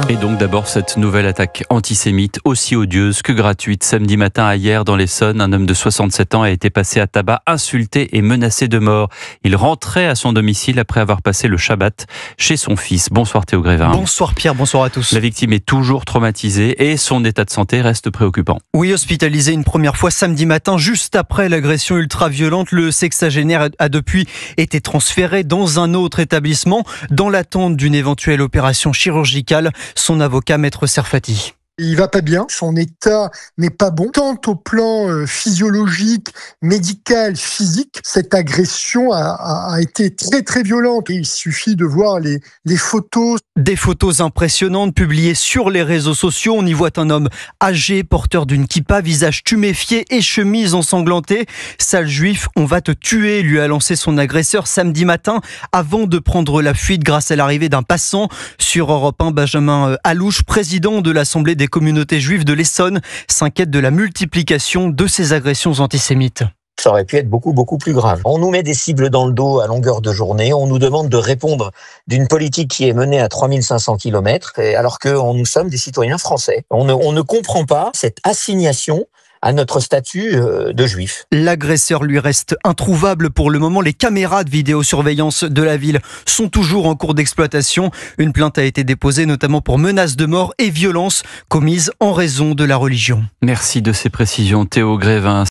Et donc d'abord cette nouvelle attaque antisémite, aussi odieuse que gratuite. Samedi matin à Hyères dans l'Essonne, un homme de 67 ans a été passé à tabac, insulté et menacé de mort. Il rentrait à son domicile après avoir passé le Shabbat chez son fils. Bonsoir Théo Grévin. Bonsoir Pierre, bonsoir à tous. La victime est toujours traumatisée et son état de santé reste préoccupant. Oui, hospitalisé une première fois samedi matin, juste après l'agression ultra-violente, le sexagénaire a depuis été transféré dans un autre établissement dans l'attente d'une éventuelle opération chirurgicale. Son avocat, Maître Serfati. Il va pas bien, son état n'est pas bon, tant au plan physiologique, médical, physique. Cette agression a été très très violente. Il suffit de voir les photos. Des photos impressionnantes publiées sur les réseaux sociaux. On y voit un homme âgé, porteur d'une kippa, visage tuméfié et chemise ensanglantée. Sale juif, on va te tuer, lui a lancé son agresseur samedi matin avant de prendre la fuite grâce à l'arrivée d'un passant. Sur Europe 1, Benjamin Alouche, président de l'Assemblée des communautés juives de l'Essonne, s'inquiète de la multiplication de ces agressions antisémites. Ça aurait pu être beaucoup plus grave. On nous met des cibles dans le dos à longueur de journée, on nous demande de répondre d'une politique qui est menée à 3500 km, alors que nous sommes des citoyens français. On ne comprend pas cette assignation à notre statut de juif. L'agresseur lui reste introuvable pour le moment. Les caméras de vidéosurveillance de la ville sont toujours en cours d'exploitation. Une plainte a été déposée notamment pour menaces de mort et violences commises en raison de la religion. Merci de ces précisions Théo Grévin.